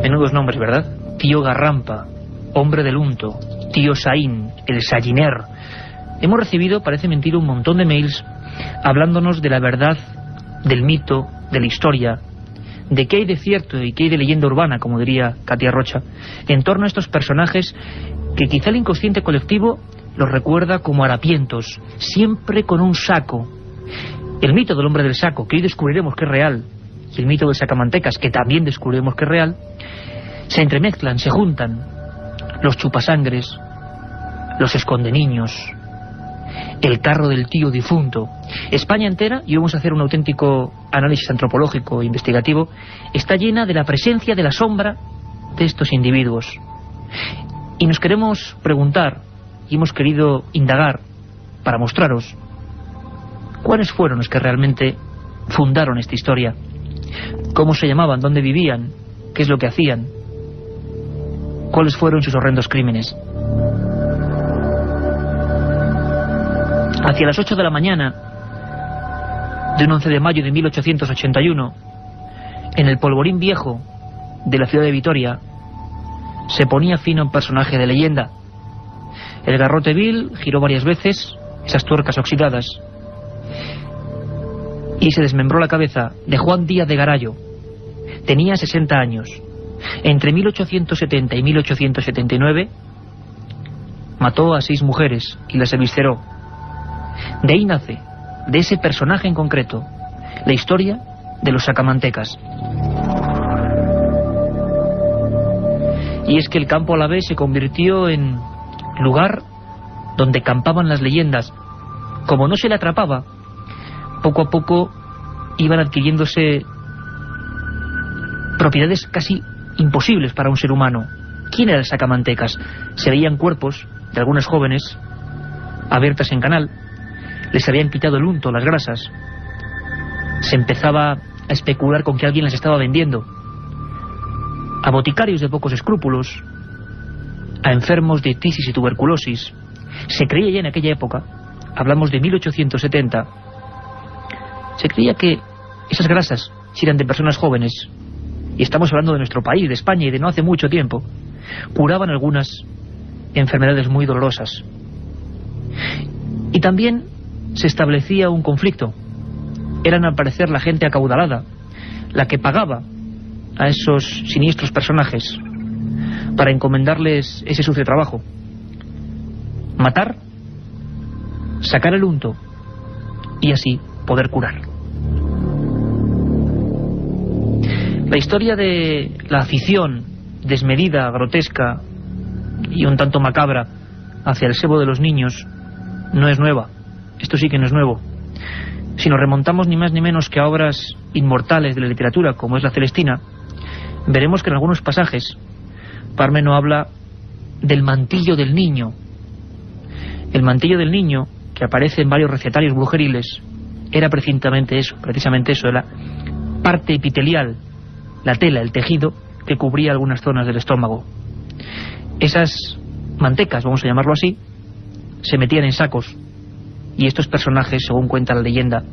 Menudos nombres, ¿verdad? Tío Garrampa, Hombre del Unto, Tío Saín, El Sayiner. Hemos recibido, parece mentira, un montón de mails hablándonos de la verdad, del mito, de la historia, de qué hay de cierto y qué hay de leyenda urbana, como diría Katia Rocha, en torno a estos personajes que quizá el inconsciente colectivo los recuerda como harapientos, siempre con un saco. El mito del hombre del saco, que hoy descubriremos que es real, y el mito del sacamantecas, que también descubriremos que es real, se entremezclan, se juntan. Los chupasangres, los escondeniños, el carro del tío difunto. España entera, y vamos a hacer un auténtico análisis antropológico e investigativo, está llena de la presencia de la sombra de estos individuos. Y nos queremos preguntar, y hemos querido indagar, para mostraros cuáles fueron los que realmente fundaron esta historia, cómo se llamaban, dónde vivían, qué es lo que hacían, cuáles fueron sus horrendos crímenes. Hacia las 8 de la mañana de un 11 de mayo de 1881, en el polvorín viejo de la ciudad de Vitoria, se ponía fin a un personaje de leyenda. El garrote vil giró varias veces esas tuercas oxidadas y se desmembró la cabeza de Juan Díaz de Garayo. Tenía 60 años. Entre 1870 y 1879 mató a 6 mujeres y las evisceró. De ahí nace, de ese personaje en concreto, la historia de los sacamantecas. Y es que el campo Alavés se convirtió en lugar donde campaban las leyendas. Como no se le atrapaba, poco a poco iban adquiriéndose propiedades casi imposibles para un ser humano. ¿Quién era el sacamantecas? Se veían cuerpos de algunas jóvenes abiertas en canal, les habían quitado el unto, las grasas, se empezaba a especular con que alguien las estaba vendiendo a boticarios de pocos escrúpulos, a enfermos de tisis y tuberculosis. Se creía ya en aquella época, hablamos de 1870, se creía que esas grasas, si eran de personas jóvenes, y estamos hablando de nuestro país, de España, y de no hace mucho tiempo, curaban algunas enfermedades muy dolorosas. Y también se establecía un conflicto. Eran al parecer la gente acaudalada la que pagaba a esos siniestros personajes para encomendarles ese sucio trabajo: matar, sacar el unto y así poder curar. La historia de la afición desmedida, grotesca y un tanto macabra hacia el sebo de los niños no es nueva. Esto sí que no es nuevo. Si nos remontamos ni más ni menos que a obras inmortales de la literatura, como es la Celestina, veremos que en algunos pasajes Parmeno habla del mantillo del niño. El mantillo del niño, que aparece en varios recetarios brujeriles, era precisamente eso, la parte epitelial, la tela, el tejido que cubría algunas zonas del estómago. Esas mantecas, vamos a llamarlo así, se metían en sacos, y estos personajes, según cuenta la leyenda,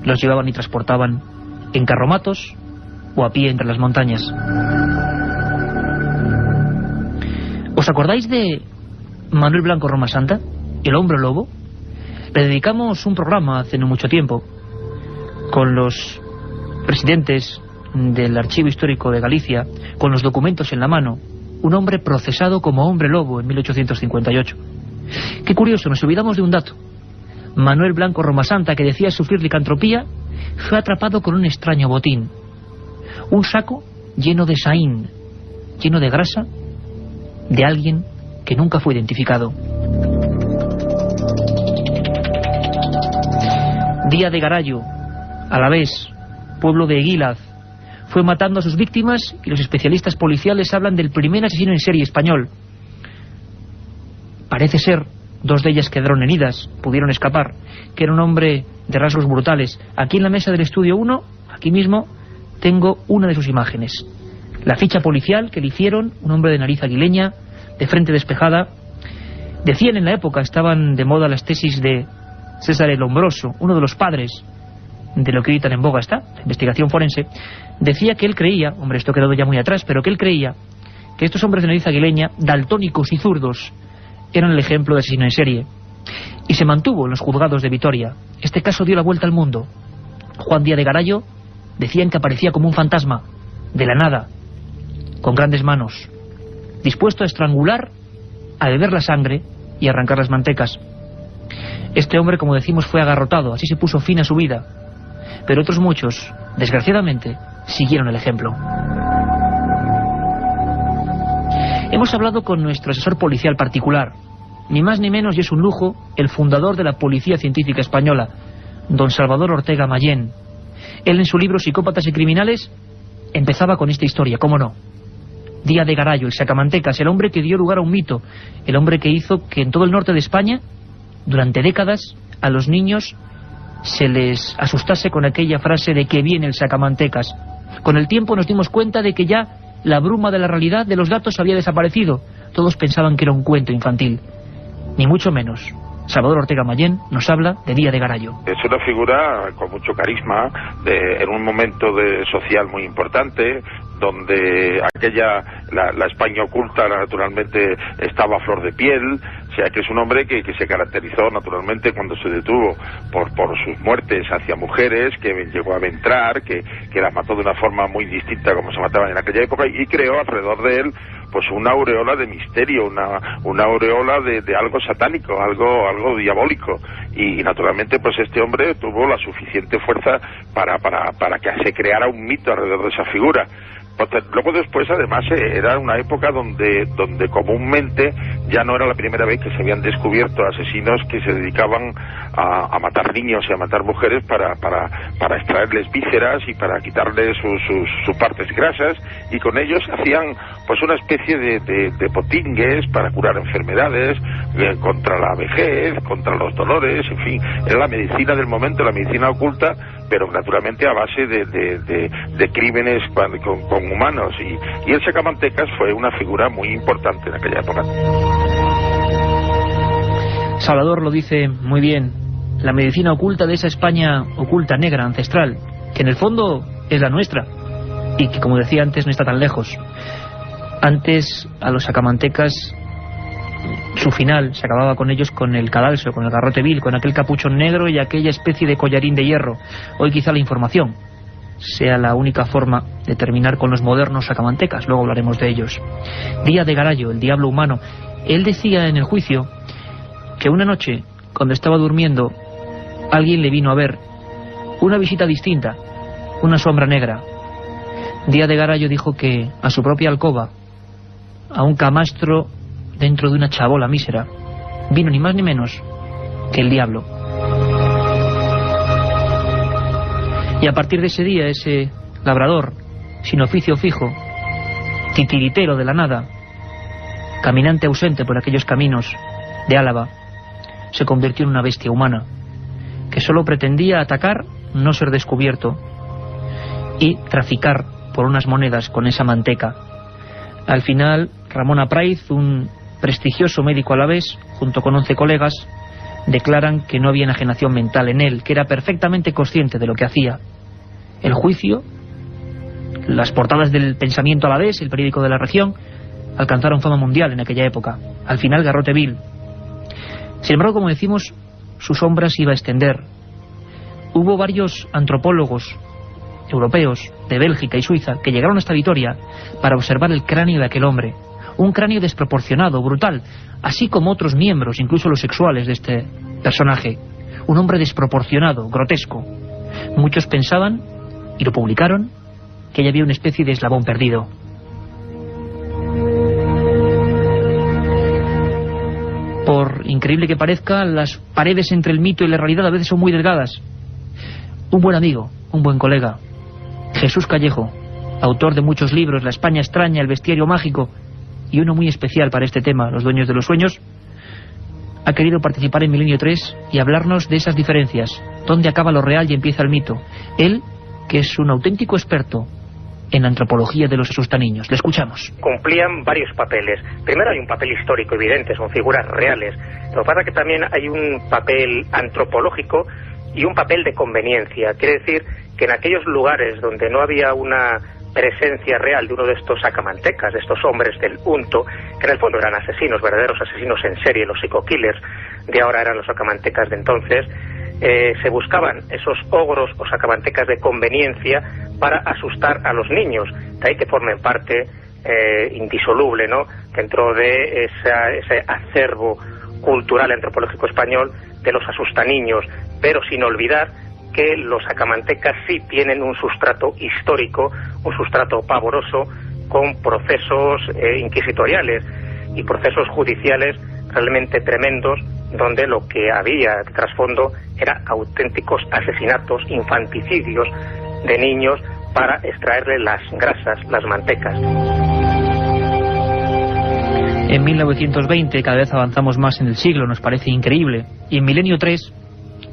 los llevaban y transportaban en carromatos o a pie entre las montañas. ¿Os acordáis de Manuel Blanco Romasanta, el hombre lobo? Le dedicamos un programa hace no mucho tiempo con los presidentes del Archivo Histórico de Galicia, con los documentos en la mano. Un hombre procesado como hombre lobo en 1858. Qué curioso, nos olvidamos de un dato. Manuel Blanco Romasanta, que decía sufrir licantropía, fue atrapado con un extraño botín: un saco lleno de saín, lleno de grasa de alguien que nunca fue identificado. Díaz de Garayo, Alavés, pueblo de Eguílaz, fue matando a sus víctimas, y los especialistas policiales hablan del primer asesino en serie español. Parece ser, 2 de ellas quedaron heridas, pudieron escapar, que era un hombre de rasgos brutales. Aquí en la mesa del estudio 1, aquí mismo, tengo una de sus imágenes. La ficha policial que le hicieron, un hombre de nariz aguileña, de frente despejada. Decían en la época, estaban de moda las tesis de César el Hombroso, uno de los padres de lo que hoy tan en boga está, la investigación forense, decía que él creía, hombre, esto ha quedado ya muy atrás, pero que él creía que estos hombres de nariz aguileña, daltónicos y zurdos, eran el ejemplo de asesino en serie. Y se mantuvo en los juzgados de Vitoria. Este caso dio la vuelta al mundo. Juan Díaz de Garayo decían que aparecía como un fantasma, de la nada, con grandes manos, dispuesto a estrangular, a beber la sangre y a arrancar las mantecas. Este hombre, como decimos, fue agarrotado, así se puso fin a su vida. Pero otros muchos, desgraciadamente, siguieron el ejemplo. Hemos hablado con nuestro asesor policial particular, ni más ni menos, y es un lujo, el fundador de la Policía Científica Española, don Salvador Ortega Mayén. Él, en su libro Psicópatas y Criminales, empezaba con esta historia, ¿cómo no? Díaz de Garayo, el sacamantecas, el hombre que dio lugar a un mito, el hombre que hizo que en todo el norte de España, durante décadas, a los niños se les asustase con aquella frase de que viene el sacamantecas. Con el tiempo nos dimos cuenta de que ya la bruma de la realidad de los datos había desaparecido. Todos pensaban que era un cuento infantil, ni mucho menos. Salvador Ortega Mayén nos habla de Díaz de Garayo. Es una figura con mucho carisma, en un momento social muy importante, donde la España oculta naturalmente estaba a flor de piel. O sea que es un hombre que se caracterizó naturalmente cuando se detuvo por sus muertes hacia mujeres, que llegó a aventrar, que las mató de una forma muy distinta como se mataban en aquella época, y creó alrededor de él pues una aureola de misterio, una aureola de algo satánico, algo diabólico, y naturalmente pues este hombre tuvo la suficiente fuerza para que se creara un mito alrededor de esa figura. Luego después, además, era una época donde comúnmente ya no era la primera vez que se habían descubierto asesinos que se dedicaban a matar niños y a matar mujeres para extraerles vísceras y para quitarles sus partes grasas, y con ellos hacían pues una especie de potingues para curar enfermedades, contra la vejez, contra los dolores, en fin, era la medicina del momento, la medicina oculta, pero naturalmente a base de crímenes con humanos, y el sacamantecas fue una figura muy importante en aquella época. Salvador lo dice muy bien, la medicina oculta de esa España oculta, negra, ancestral, que en el fondo es la nuestra, y que, como decía antes, no está tan lejos. Antes, a los sacamantecas, su final se acababa con ellos con el cadalso, con el garrote vil, con aquel capuchón negro y aquella especie de collarín de hierro. Hoy quizá la información sea la única forma de terminar con los modernos sacamantecas, luego hablaremos de ellos. Díaz de Garayo, el diablo humano. Él decía en el juicio que una noche, cuando estaba durmiendo, alguien le vino a ver, una visita distinta, una sombra negra. Díaz de Garayo dijo que a su propia alcoba, a un camastro dentro de una chabola mísera, vino ni más ni menos que el diablo. Y a partir de ese día, ese labrador, sin oficio fijo, titiritero de la nada, caminante ausente por aquellos caminos de Álava, se convirtió en una bestia humana, que solo pretendía atacar, no ser descubierto, y traficar por unas monedas con esa manteca. Al final, Ramón Apraiz, un prestigioso médico alavés, junto con 11 colegas, declaran que no había enajenación mental en él, que era perfectamente consciente de lo que hacía. El juicio, las portadas del Pensamiento alavés, el periódico de la región, alcanzaron fama mundial en aquella época. Al final, garrote vil. Sin embargo, como decimos, su sombra se iba a extender. Hubo varios antropólogos europeos de Bélgica y Suiza que llegaron hasta Vitoria para observar el cráneo de aquel hombre. Un cráneo desproporcionado, brutal, así como otros miembros, incluso los sexuales de este personaje. Un hombre desproporcionado, grotesco. Muchos pensaban, y lo publicaron, que ya había una especie de eslabón perdido. Por increíble que parezca, las paredes entre el mito y la realidad a veces son muy delgadas. Un buen amigo, un buen colega, Jesús Callejo, autor de muchos libros, La España extraña, El bestiario mágico, y uno muy especial para este tema, Los dueños de los sueños, ha querido participar en Milenio 3 y hablarnos de esas diferencias, dónde acaba lo real y empieza el mito. Él, que es un auténtico experto en la antropología de los asustaniños. Le escuchamos. Cumplían varios papeles. Primero hay un papel histórico evidente, son figuras reales. Lo que pasa es que también hay un papel antropológico y un papel de conveniencia. Quiere decir que en aquellos lugares donde no había una presencia real de uno de estos sacamantecas, de estos hombres del unto, que en el fondo eran asesinos, verdaderos asesinos en serie, los psico-killers de ahora eran los sacamantecas de entonces, se buscaban esos ogros o sacamantecas de conveniencia para asustar a los niños, de ahí que formen parte indisoluble, ¿no?, dentro de ese acervo cultural antropológico español de los asustaniños, pero sin olvidar que los sacamantecas sí tienen un sustrato histórico, un sustrato pavoroso, con procesos inquisitoriales y procesos judiciales realmente tremendos, donde lo que había de trasfondo era auténticos asesinatos, infanticidios de niños para extraerle las grasas, las mantecas. En 1920 cada vez avanzamos más en el siglo, nos parece increíble. Y en Milenio 3,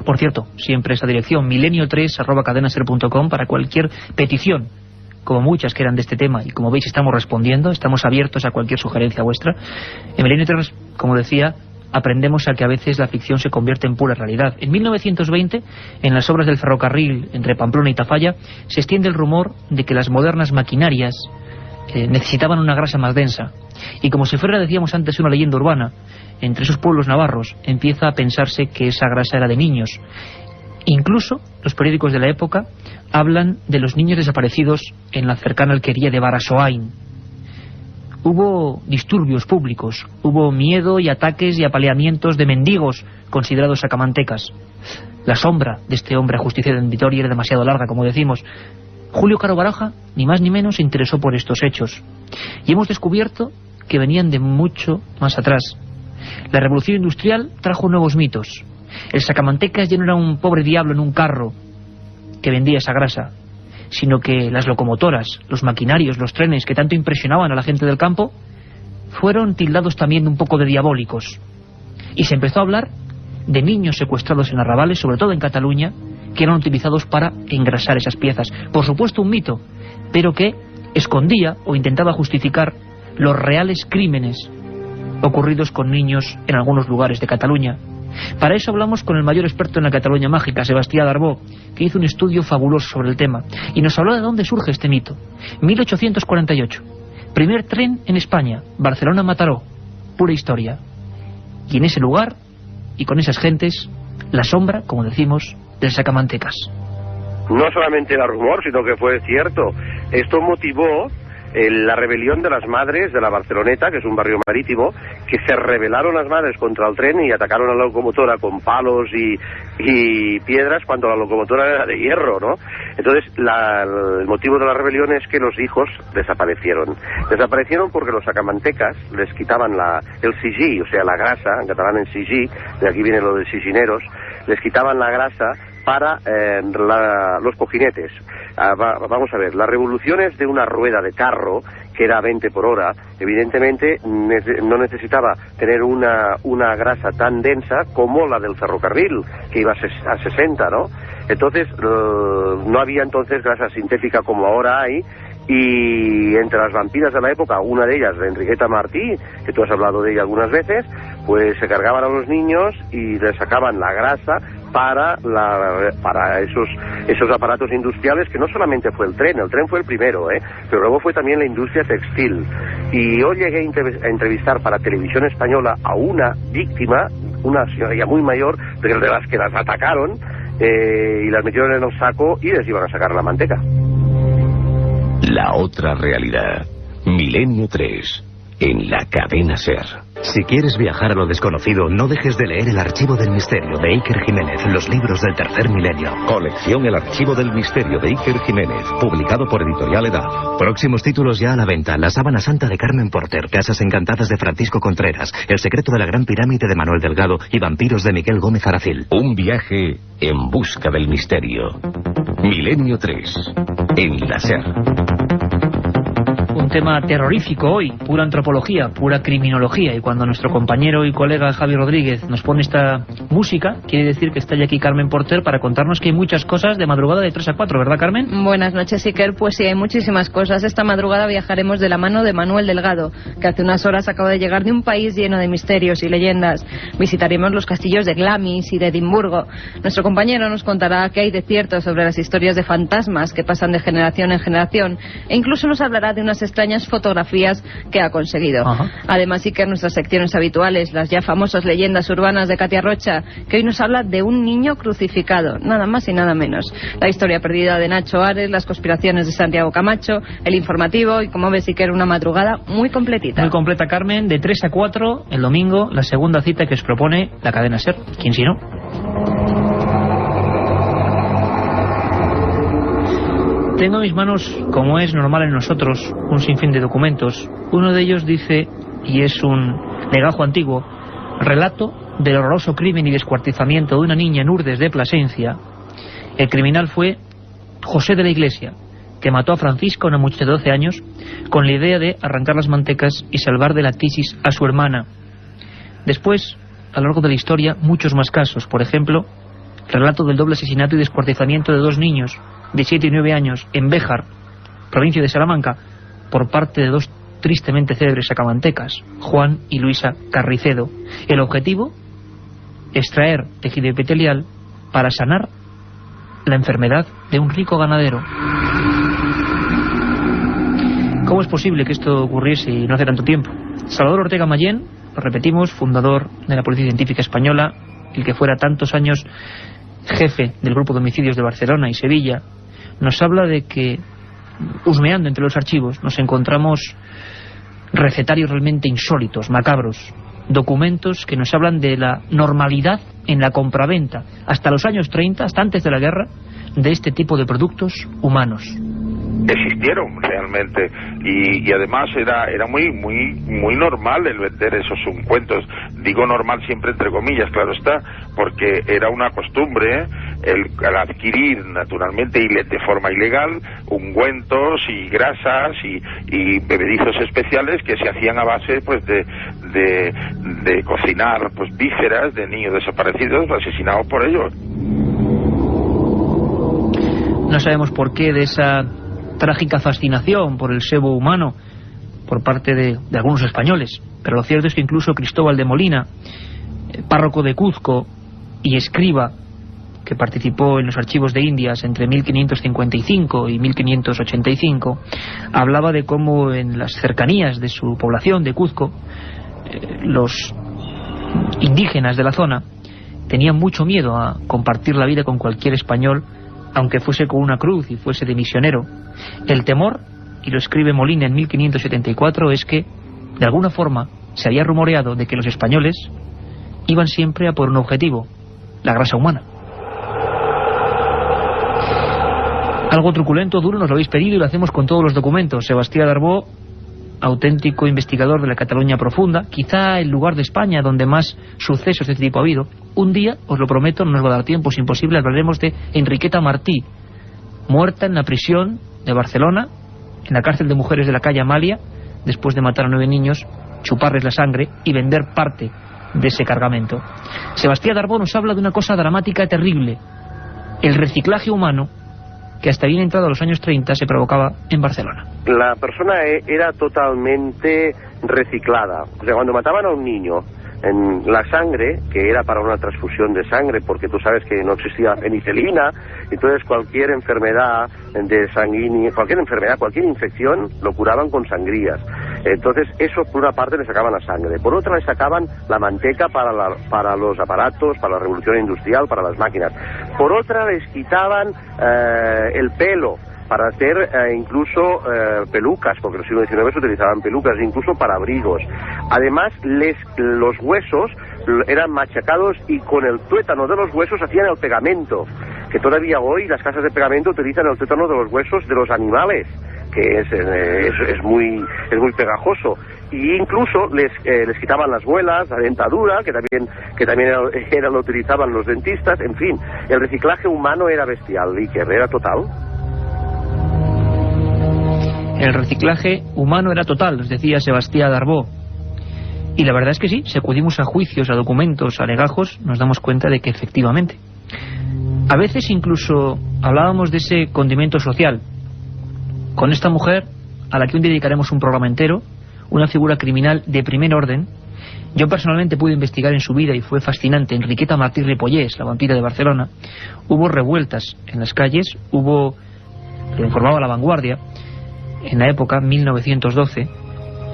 por cierto, siempre esa dirección, milenio3@cadenaser.com, para cualquier petición, como muchas que eran de este tema, y como veis estamos respondiendo, estamos abiertos a cualquier sugerencia vuestra. En Milenio 3, como decía, aprendemos a que a veces la ficción se convierte en pura realidad. En 1920, en las obras del ferrocarril entre Pamplona y Tafalla, se extiende el rumor de que las modernas maquinarias necesitaban una grasa más densa. Y como si fuera, decíamos antes, una leyenda urbana, entre esos pueblos navarros empieza a pensarse que esa grasa era de niños. Incluso los periódicos de la época hablan de los niños desaparecidos en la cercana alquería de Barasoain. Hubo disturbios públicos, hubo miedo y ataques y apaleamientos de mendigos considerados sacamantecas. La sombra de este hombre ajusticiado en Vitoria era demasiado larga, como decimos. Julio Caro Baroja, ni más ni menos, se interesó por estos hechos. Y hemos descubierto que venían de mucho más atrás. La revolución industrial trajo nuevos mitos. El sacamantecas ya no era un pobre diablo en un carro que vendía esa grasa, sino que las locomotoras, los maquinarios, los trenes que tanto impresionaban a la gente del campo, fueron tildados también un poco de diabólicos. Y se empezó a hablar de niños secuestrados en arrabales, sobre todo en Cataluña, que eran utilizados para engrasar esas piezas. Por supuesto un mito, pero que escondía o intentaba justificar los reales crímenes ocurridos con niños en algunos lugares de Cataluña. Para eso hablamos con el mayor experto en la Cataluña mágica, Sebastián Darbó, que hizo un estudio fabuloso sobre el tema y nos habló de dónde surge este mito. 1848, primer tren en España, Barcelona-Mataró, pura historia. Y en ese lugar, y con esas gentes, la sombra, como decimos, del sacamantecas. No solamente era rumor, sino que fue cierto. Esto motivó la rebelión de las madres de la Barceloneta, que es un barrio marítimo, que se rebelaron las madres contra el tren y atacaron a la locomotora con palos y piedras, cuando la locomotora era de hierro, ¿no? Entonces, el motivo de la rebelión es que los hijos desaparecieron. Desaparecieron porque los sacamantecas les quitaban el sigí, o sea, la grasa, en catalán en sigí, de aquí viene lo de sigineros, les quitaban la grasa para los cojinetes. Vamos a ver, las revoluciones de una rueda de carro, que era 20 por hora, evidentemente no necesitaba tener una grasa tan densa como la del ferrocarril, que iba a 60, ¿no? Entonces, no había entonces grasa sintética como ahora hay. Y entre las vampiras de la época, una de ellas, Enriqueta Martí, que tú has hablado de ella algunas veces, pues se cargaban a los niños y les sacaban la grasa para esos aparatos industriales, que no solamente fue el tren fue el primero, pero luego fue también la industria textil. Y yo llegué a entrevistar para Televisión Española a una víctima, una señora ya muy mayor, de las que las atacaron, y las metieron en el saco y les iban a sacar la manteca. La otra realidad. Milenio 3. En la cadena SER. Si quieres viajar a lo desconocido, no dejes de leer El Archivo del Misterio de Iker Jiménez, los libros del tercer milenio. Colección El Archivo del Misterio de Iker Jiménez, publicado por Editorial Edad. Próximos títulos ya a la venta: La Sábana Santa de Carmen Porter, Casas Encantadas de Francisco Contreras, El Secreto de la Gran Pirámide de Manuel Delgado y Vampiros de Miguel Gómez Aracil. Un viaje en busca del misterio. Milenio 3. En la SER. un tema terrorífico hoy, pura antropología, pura criminología, y cuando nuestro compañero y colega Javi Rodríguez nos pone esta música, quiere decir que está ya aquí Carmen Porter para contarnos que hay muchas cosas de madrugada de 3 a 4, ¿verdad, Carmen? Buenas noches, Iker. Pues sí, hay muchísimas cosas. Esta madrugada viajaremos de la mano de Manuel Delgado, que hace unas horas acaba de llegar de un país lleno de misterios y leyendas. Visitaremos los castillos de Glamis y de Edimburgo. Nuestro compañero nos contará qué hay de cierto sobre las historias de fantasmas que pasan de generación en generación, e incluso nos hablará de unas extrañas fotografías que ha conseguido. Además, sí que nuestras secciones habituales, las ya famosas leyendas urbanas de Katia Rocha, que hoy nos habla de un niño crucificado, nada más y nada menos. La historia perdida de Nacho Ares, las conspiraciones de Santiago Camacho, el informativo, y como ves, sí que era una madrugada muy completita. Muy completa, Carmen, de 3 a 4 el domingo, la segunda cita que os propone la cadena SER. ¿Quién si no? Tengo en mis manos, como es normal en nosotros, un sinfín de documentos. Uno de ellos dice, y es un legajo antiguo, relato del horroroso crimen y descuartizamiento de una niña en Urdes de Plasencia. El criminal fue José de la Iglesia, que mató a Francisca, una muchacha de 12 años, con la idea de arrancar las mantecas y salvar de la tisis a su hermana. Después, a lo largo de la historia, muchos más casos. Por ejemplo, relato del doble asesinato y descuartizamiento de 2 niños de 7 y 9 años en Béjar, provincia de Salamanca, por parte de 2 tristemente célebres sacamantecas, Juan y Luisa Carricedo. El objetivo, extraer tejido epitelial para sanar la enfermedad de un rico ganadero. ¿Cómo es posible que esto ocurriese y no hace tanto tiempo? Salvador Ortega Mayén, lo repetimos, fundador de la Policía Científica Española, el que fuera tantos años jefe del grupo de homicidios de Barcelona y Sevilla, nos habla de que, husmeando entre los archivos, nos encontramos recetarios realmente insólitos, macabros, documentos que nos hablan de la normalidad en la compraventa, hasta los años 30, hasta antes de la guerra, de este tipo de productos humanos. Existieron realmente, y además era muy normal el vender esos ungüentos. Digo normal siempre entre comillas, claro está, porque era una costumbre el adquirir naturalmente y de forma ilegal ungüentos y grasas y bebedizos especiales que se hacían a base pues de cocinar pues vísceras de niños desaparecidos asesinados por ellos. No sabemos por qué de esa trágica fascinación por el sebo humano por parte de algunos españoles, pero lo cierto es que incluso Cristóbal de Molina, párroco de Cuzco y escriba que participó en los archivos de Indias entre 1555 y 1585, hablaba de cómo en las cercanías de su población de Cuzco los indígenas de la zona tenían mucho miedo a compartir la vida con cualquier español, aunque fuese con una cruz y fuese de misionero. El temor, y lo escribe Molina en 1574, es que, de alguna forma, se había rumoreado de que los españoles iban siempre a por un objetivo, la grasa humana. Algo truculento, duro, nos lo habéis pedido y lo hacemos con todos los documentos. Sebastián Darbó, auténtico investigador de la Cataluña profunda, quizá el lugar de España donde más sucesos de este tipo ha habido. Un día, os lo prometo, no nos va a dar tiempo, es imposible, hablaremos de Enriqueta Martí, muerta en la prisión de Barcelona, en la cárcel de mujeres de la calle Amalia, después de matar a 9 niños, chuparles la sangre y vender parte de ese cargamento. Sebastián Darbó nos habla de una cosa dramática, terrible, el reciclaje humano, que hasta bien entrado a los años 30 se provocaba en Barcelona. La persona era totalmente reciclada. O sea, cuando mataban a un niño, en la sangre, que era para una transfusión de sangre, porque tú sabes que no existía penicilina, entonces cualquier enfermedad de sanguínea, cualquier infección, lo curaban con sangrías. Entonces eso por una parte le sacaban la sangre, por otra le sacaban la manteca para los aparatos, para la revolución industrial, para las máquinas. Por otra les quitaban el pelo, para hacer incluso pelucas, porque en el siglo XIX se utilizaban pelucas, incluso para abrigos. Además, los huesos eran machacados y con el tuétano de los huesos hacían el pegamento, que todavía hoy las casas de pegamento utilizan el tuétano de los huesos de los animales, que es muy pegajoso. Y incluso les quitaban las muelas, la dentadura, que también lo utilizaban los dentistas. En fin, el reciclaje humano era bestial, Iker, era total. El reciclaje humano era total, nos decía Sebastián Darboux. Y la verdad es que sí, si acudimos a juicios, a documentos, a legajos, nos damos cuenta de que efectivamente. A veces incluso hablábamos de ese condimento social. Con esta mujer, a la que hoy dedicaremos un programa entero, una figura criminal de primer orden. Yo personalmente pude investigar en su vida y fue fascinante. Enriqueta Martí Ripollés, la vampira de Barcelona. Hubo revueltas en las calles, hubo, lo informaba La Vanguardia, en la época, 1912,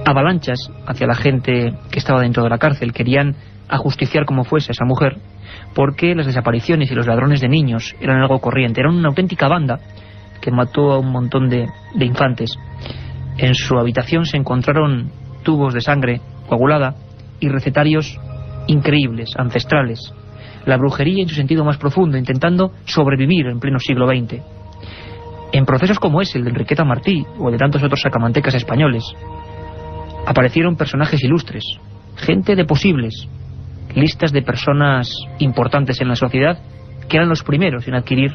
avalanchas hacia la gente que estaba dentro de la cárcel. Querían ajusticiar como fuese a esa mujer, porque las desapariciones y los ladrones de niños eran algo corriente. Eran una auténtica banda que mató a un montón de infantes. En su habitación se encontraron tubos de sangre coagulada y recetarios increíbles, ancestrales. La brujería en su sentido más profundo, intentando sobrevivir en pleno siglo XX. En procesos como ese, el de Enriqueta Martí o el de tantos otros sacamantecas españoles, aparecieron personajes ilustres, gente de posibles, listas de personas importantes en la sociedad que eran los primeros en adquirir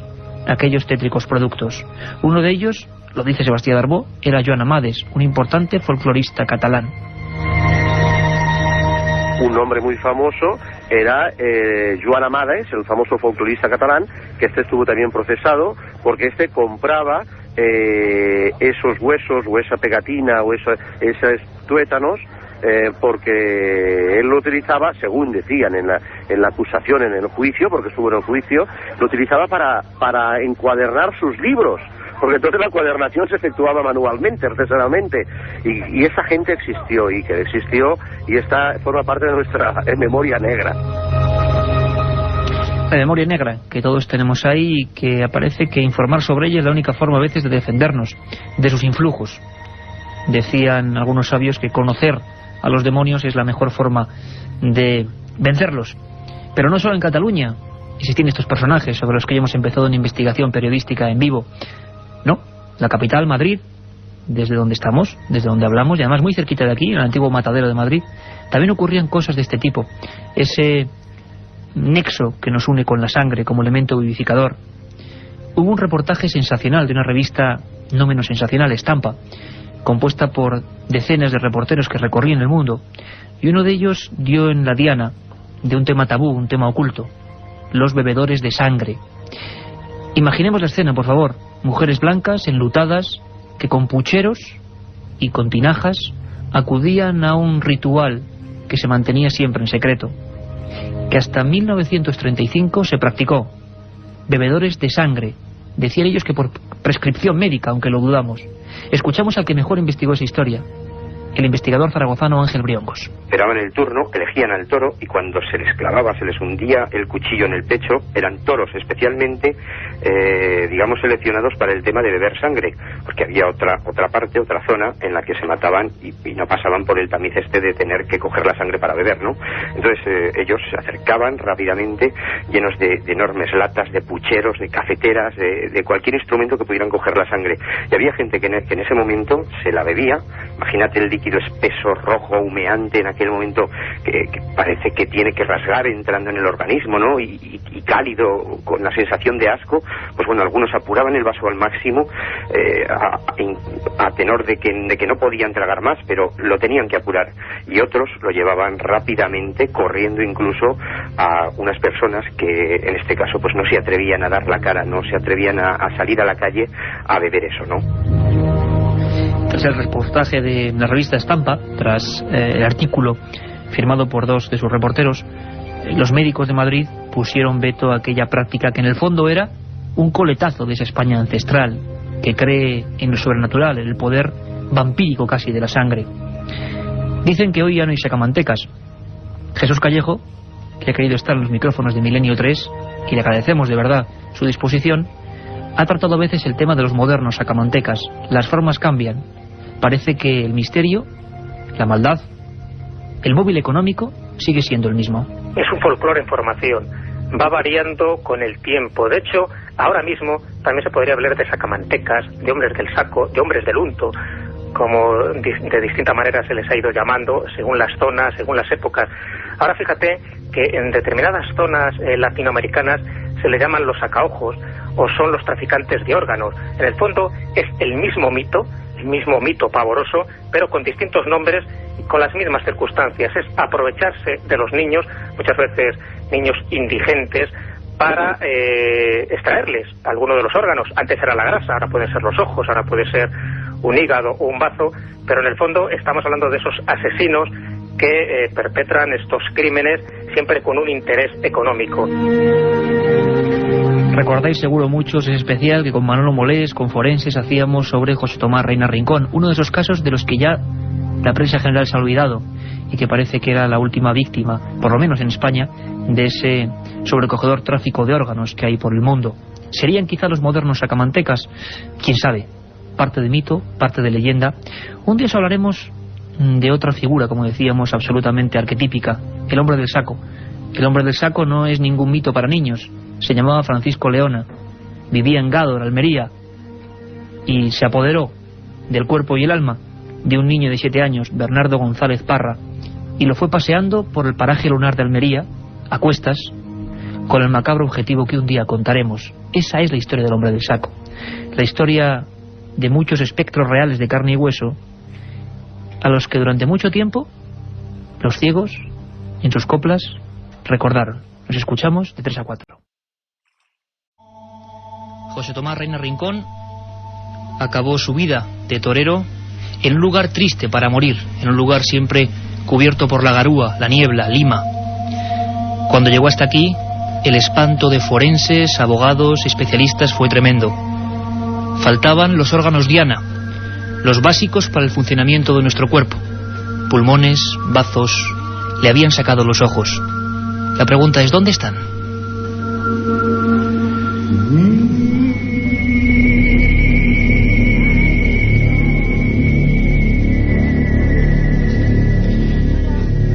aquellos tétricos productos. Uno de ellos, lo dice Sebastián Darboux, era Joan Amades, un importante folclorista catalán. Un nombre muy famoso era Joan Amades, el famoso folclorista catalán, que estuvo también procesado porque compraba esos huesos o esa pegatina o esos tuétanos, porque él lo utilizaba, según decían en la acusación, en el juicio, porque estuvo en el juicio, lo utilizaba para encuadernar sus libros, porque entonces la encuadernación se efectuaba manualmente, artesanalmente, y esa gente existió, y esta forma parte de nuestra memoria negra. La memoria negra, que todos tenemos ahí, y que parece que informar sobre ella es la única forma a veces de defendernos de sus influjos. Decían algunos sabios que conocer a los demonios es la mejor forma de vencerlos. Pero no solo en Cataluña existen estos personajes sobre los que ya hemos empezado una investigación periodística en vivo. No, la capital, Madrid, desde donde estamos, desde donde hablamos, y además muy cerquita de aquí, en el antiguo Matadero de Madrid, también ocurrían cosas de este tipo. Ese nexo que nos une con la sangre como elemento vivificador. Hubo un reportaje sensacional de una revista no menos sensacional, Estampa, compuesta por decenas de reporteros que recorrían el mundo, y uno de ellos dio en la diana de un tema tabú, un tema oculto: los bebedores de sangre. Imaginemos la escena, por favor. Mujeres blancas, enlutadas, que con pucheros y con tinajas acudían a un ritual que se mantenía siempre en secreto, que hasta 1935 se practicó. Bebedores de sangre. Decían ellos que por prescripción médica, aunque lo dudamos. Escuchamos al que mejor investigó esa historia, el investigador zaragozano Ángel Briongos. Esperaban el turno, elegían al toro, y cuando se les clavaba, se les hundía el cuchillo en el pecho, eran toros especialmente, digamos, seleccionados para el tema de beber sangre, porque había otra parte, otra zona en la que se mataban y no pasaban por el tamiz de tener que coger la sangre para beber, ¿no? Entonces ellos se acercaban rápidamente, llenos de enormes latas, de pucheros, de cafeteras, de cualquier instrumento que pudieran coger la sangre. Y había gente que en ese momento se la bebía. Imagínate el líquido espeso, rojo, humeante en aquel momento, que parece que tiene que rasgar entrando en el organismo, ¿no? Y cálido, con la sensación de asco. Pues bueno, algunos apuraban el vaso al máximo, a tenor de que no podían tragar más, pero lo tenían que apurar. Y otros lo llevaban rápidamente, corriendo incluso a unas personas que en este caso pues no se atrevían a dar la cara, no se atrevían a salir a la calle a beber eso, ¿no? Tras el reportaje de la revista Estampa, tras el artículo firmado por dos de sus reporteros, los médicos de Madrid pusieron veto a aquella práctica que en el fondo era un coletazo de esa España ancestral que cree en lo sobrenatural, en el poder vampírico casi de la sangre. Dicen que hoy ya no hay sacamantecas. Jesús Callejo, que ha querido estar en los micrófonos de Milenio 3, y le agradecemos de verdad su disposición, ha tratado a veces el tema de los modernos sacamantecas. Las formas cambian. Parece que el misterio, la maldad, el móvil económico sigue siendo el mismo. Es un folclore en formación. Va variando con el tiempo. De hecho, ahora mismo también se podría hablar de sacamantecas, de hombres del saco, de hombres del unto, como de distintas maneras se les ha ido llamando, según las zonas, según las épocas. Ahora fíjate que en determinadas zonas latinoamericanas se le llaman los sacaojos, o son los traficantes de órganos. En el fondo es el mismo mito, el mismo mito pavoroso, pero con distintos nombres y con las mismas circunstancias. Es aprovecharse de los niños, muchas veces niños indigentes, para extraerles alguno de los órganos. Antes era la grasa, ahora pueden ser los ojos, ahora puede ser un hígado o un bazo, pero en el fondo estamos hablando de esos asesinos que perpetran estos crímenes siempre con un interés económico. Recordáis seguro muchos, es especial, que con Manolo Molés, con forenses, hacíamos sobre José Tomás Reina Rincón, uno de esos casos de los que ya la prensa general se ha olvidado y que parece que era la última víctima, por lo menos en España, de ese sobrecogedor tráfico de órganos que hay por el mundo. ¿Serían quizá los modernos sacamantecas? ¿Quién sabe? Parte de mito, parte de leyenda. Un día os hablaremos de otra figura, como decíamos, absolutamente arquetípica, el hombre del saco. El hombre del saco no es ningún mito para niños. Se llamaba Francisco Leona, vivía en Gádor, Almería, y se apoderó del cuerpo y el alma de un niño de 7 años, Bernardo González Parra, y lo fue paseando por el paraje lunar de Almería, a cuestas, con el macabro objetivo que un día contaremos. Esa es la historia del hombre del saco, la historia de muchos espectros reales de carne y hueso, a los que durante mucho tiempo los ciegos, en sus coplas, recordaron. Nos escuchamos de 3 a 4. José Tomás Reina Rincón acabó su vida de torero en un lugar triste para morir, en un lugar siempre cubierto por la garúa, la niebla, Lima. Cuando llegó hasta aquí, el espanto de forenses, abogados, especialistas fue tremendo. Faltaban los órganos diana, los básicos para el funcionamiento de nuestro cuerpo. Pulmones, bazos, le habían sacado los ojos. La pregunta es, ¿dónde están?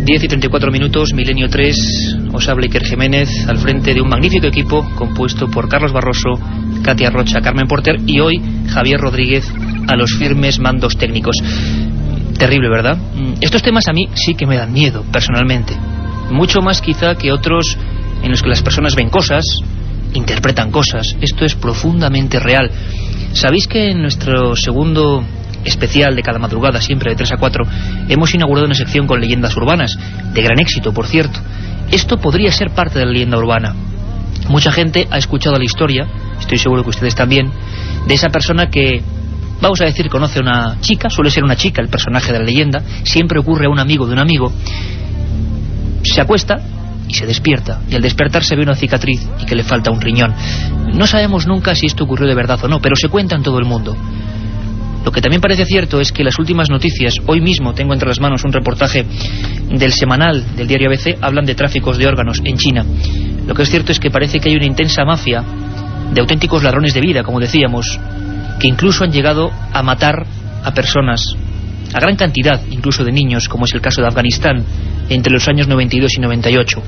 Diez y 34 minutos, Milenio 3, os habla Iker Jiménez, al frente de un magnífico equipo compuesto por Carlos Barroso, Katia Rocha, Carmen Porter y hoy Javier Rodríguez a los firmes mandos técnicos. Terrible, ¿verdad? Estos temas a mí sí que me dan miedo, personalmente. Mucho más quizá que otros en los que las personas ven cosas, interpretan cosas. Esto es profundamente real. ¿Sabéis que en nuestro segundo especial de cada madrugada, siempre de 3 a 4, hemos inaugurado una sección con leyendas urbanas, de gran éxito, por cierto? Esto podría ser parte de la leyenda urbana. Mucha gente ha escuchado la historia, estoy seguro que ustedes también, de esa persona que, vamos a decir, conoce a una chica, suele ser una chica el personaje de la leyenda, siempre ocurre a un amigo de un amigo, se acuesta y se despierta, y al despertar se ve una cicatriz y que le falta un riñón. No sabemos nunca si esto ocurrió de verdad o no, pero se cuenta en todo el mundo. Lo que también parece cierto es que las últimas noticias, hoy mismo tengo entre las manos un reportaje del semanal del diario ABC, hablan de tráficos de órganos en China. Lo que es cierto es que parece que hay una intensa mafia de auténticos ladrones de vida, como decíamos, que incluso han llegado a matar a personas, a gran cantidad incluso de niños, como es el caso de Afganistán, entre los años 92 y 98.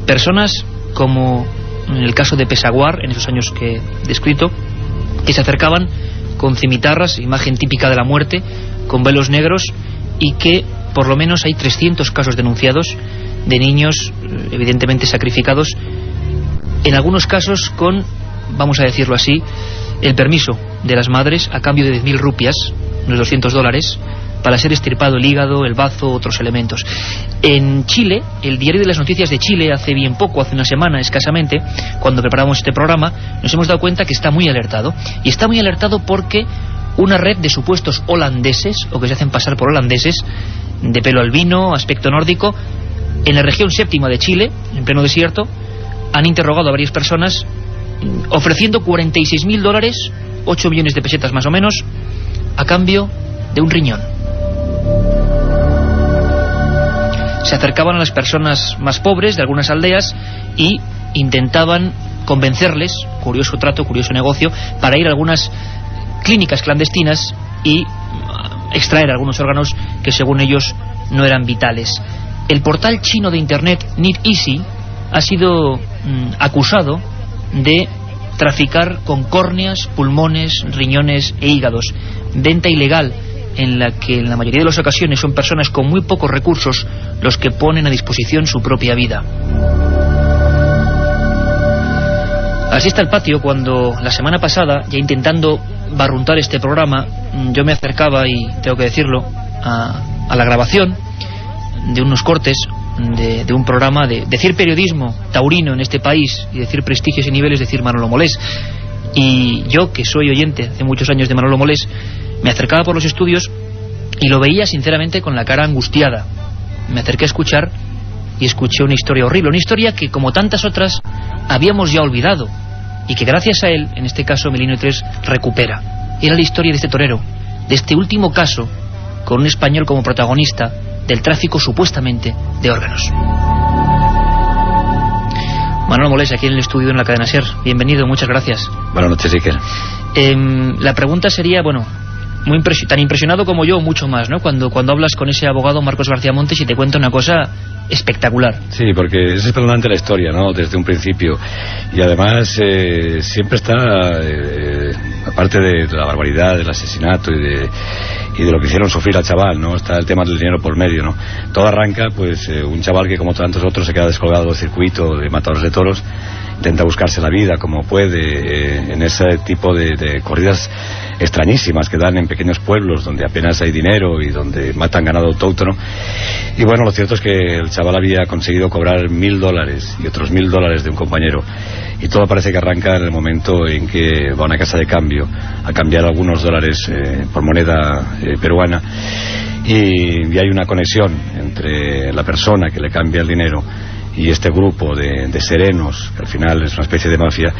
Personas como en el caso de Peshawar, en esos años que he descrito, que se acercaban con cimitarras, imagen típica de la muerte, con velos negros, y que por lo menos hay 300 casos denunciados de niños evidentemente sacrificados, en algunos casos con, vamos a decirlo así, el permiso de las madres a cambio de 10.000 rupias, unos $200, para ser extirpado el hígado, el bazo, otros elementos. En Chile, el diario de las noticias de Chile, hace bien poco, hace una semana escasamente, cuando preparamos este programa, nos hemos dado cuenta que está muy alertado. Y está muy alertado porque una red de supuestos holandeses, o que se hacen pasar por holandeses, de pelo albino, aspecto nórdico, en la región séptima de Chile, en pleno desierto, han interrogado a varias personas ofreciendo $46.000, 8 millones de pesetas más o menos, a cambio de un riñón. Se acercaban a las personas más pobres de algunas aldeas y intentaban convencerles, curioso trato, curioso negocio, para ir a algunas clínicas clandestinas y extraer algunos órganos que según ellos no eran vitales. El portal chino de internet NetEasy ha sido acusado de traficar con córneas, pulmones, riñones e hígados. Venta ilegal en la que en la mayoría de las ocasiones son personas con muy pocos recursos los que ponen a disposición su propia vida. Así está el patio cuando la semana pasada, ya intentando barruntar este programa, yo me acercaba, y tengo que decirlo, a la grabación de unos cortes de un programa de decir periodismo taurino en este país, y decir prestigios y niveles, decir Manolo Molés. Y yo, que soy oyente hace muchos años de Manolo Molés, me acercaba por los estudios y lo veía sinceramente con la cara angustiada. Me acerqué a escuchar y escuché una historia horrible, una historia que, como tantas otras, habíamos ya olvidado, y que gracias a él, en este caso Milenio 3, recupera. Era la historia de este torero, de este último caso, con un español como protagonista, del tráfico supuestamente de órganos. Manolo Molés, aquí en el estudio en la cadena SER. Bienvenido, muchas gracias. Buenas noches, Iker. La pregunta sería, bueno, tan impresionado como yo, mucho más, ¿no? Cuando hablas con ese abogado Marcos García Montes y te cuenta una cosa espectacular. Sí, porque es espeluznante la historia, ¿no? Desde un principio. Y además siempre está, aparte de la barbaridad, del asesinato y de lo que hicieron sufrir al chaval, ¿no? Está el tema del dinero por medio, ¿no? Todo arranca, pues, un chaval que, como tantos otros, se queda descolgado del circuito de matadores de toros, intenta buscarse la vida como puede en ese tipo de corridas extrañísimas que dan en pequeños pueblos donde apenas hay dinero y donde matan ganado autóctono. Y bueno, lo cierto es que el chaval había conseguido cobrar $1.000 y otros $1.000 de un compañero, y todo parece que arranca en el momento en que va a una casa de cambio a cambiar algunos dólares por moneda peruana, y hay una conexión entre la persona que le cambia el dinero y este grupo de serenos, que al final es una especie de mafia,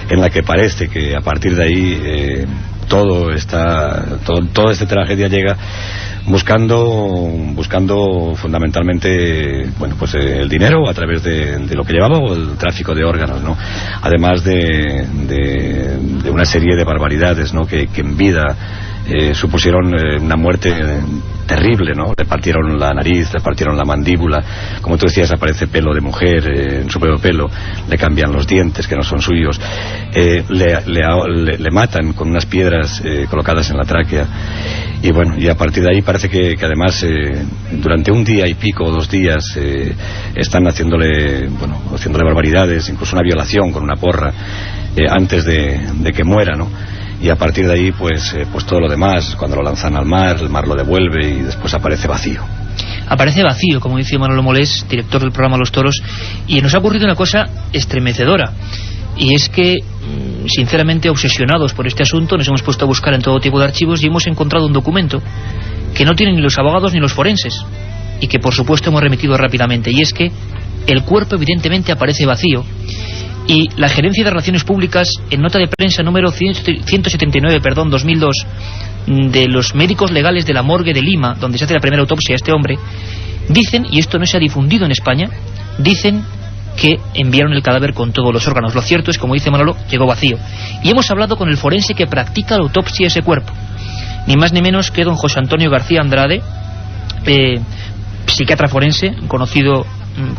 en la que parece que a partir de ahí toda esta tragedia llega buscando fundamentalmente, bueno, pues el dinero a través de lo que llevaba, o el tráfico de órganos, ¿no? Además de una serie de barbaridades, ¿no? Que en vida supusieron una muerte terrible, ¿no? Le partieron la nariz, le partieron la mandíbula, como tú decías, aparece pelo de mujer en su propio pelo, le cambian los dientes que no son suyos, le matan con unas piedras colocadas en la tráquea, y bueno, y a partir de ahí parece que además durante un día y pico, 2 días, están haciéndole barbaridades, incluso una violación con una porra antes de que muera, ¿no? Y a partir de ahí, pues todo lo demás, cuando lo lanzan al mar, el mar lo devuelve y después aparece vacío. Aparece vacío, como dice Manolo Molés, director del programa Los Toros, y nos ha ocurrido una cosa estremecedora, y es que, sinceramente, obsesionados por este asunto, nos hemos puesto a buscar en todo tipo de archivos y hemos encontrado un documento que no tienen ni los abogados ni los forenses, y que por supuesto hemos remitido rápidamente, y es que el cuerpo evidentemente aparece vacío. Y la Gerencia de Relaciones Públicas, en nota de prensa número 179/2002 de los médicos legales de la morgue de Lima, donde se hace la primera autopsia a este hombre, dicen, y esto no se ha difundido en España, dicen que enviaron el cadáver con todos los órganos. Lo cierto es, como dice Manolo, llegó vacío. Y hemos hablado con el forense que practica la autopsia de ese cuerpo, ni más ni menos que don José Antonio García Andrade, psiquiatra forense, conocido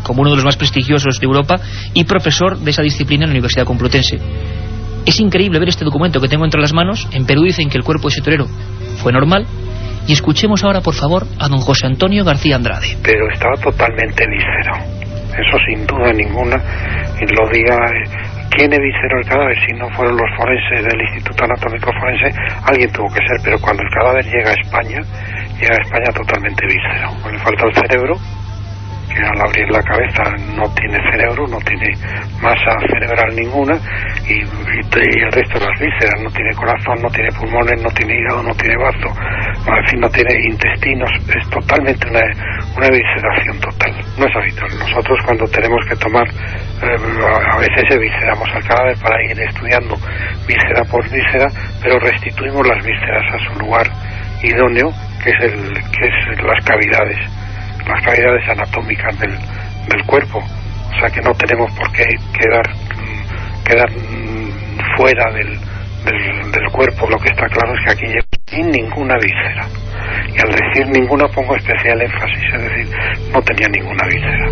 como uno de los más prestigiosos de Europa y profesor de esa disciplina en la Universidad Complutense. Es increíble ver este documento que tengo entre las manos. En Perú dicen que el cuerpo de ese torero fue normal, y escuchemos ahora, por favor, a don José Antonio García Andrade. Pero estaba totalmente víscero, eso sin duda ninguna, y lo diga quién evisceró el cadáver, si no fueron los forenses del Instituto Anatómico Forense, alguien tuvo que ser, pero cuando el cadáver llega a España totalmente víscero, le falta el cerebro, que al abrir la cabeza no tiene cerebro, no tiene masa cerebral ninguna, y el resto de las vísceras, no tiene corazón, no tiene pulmones, no tiene hígado, no tiene bazo, en fin, no tiene intestinos, es totalmente una evisceración total. No es habitual. Nosotros, cuando tenemos que tomar, a veces evisceramos al cadáver para ir estudiando víscera por víscera, pero restituimos las vísceras a su lugar idóneo, que es las cavidades anatómicas del cuerpo. O sea que no tenemos por qué quedar fuera del cuerpo. Lo que está claro es que aquí llega sin ninguna víscera, y al decir ninguna pongo especial énfasis, es decir, no tenía ninguna víscera.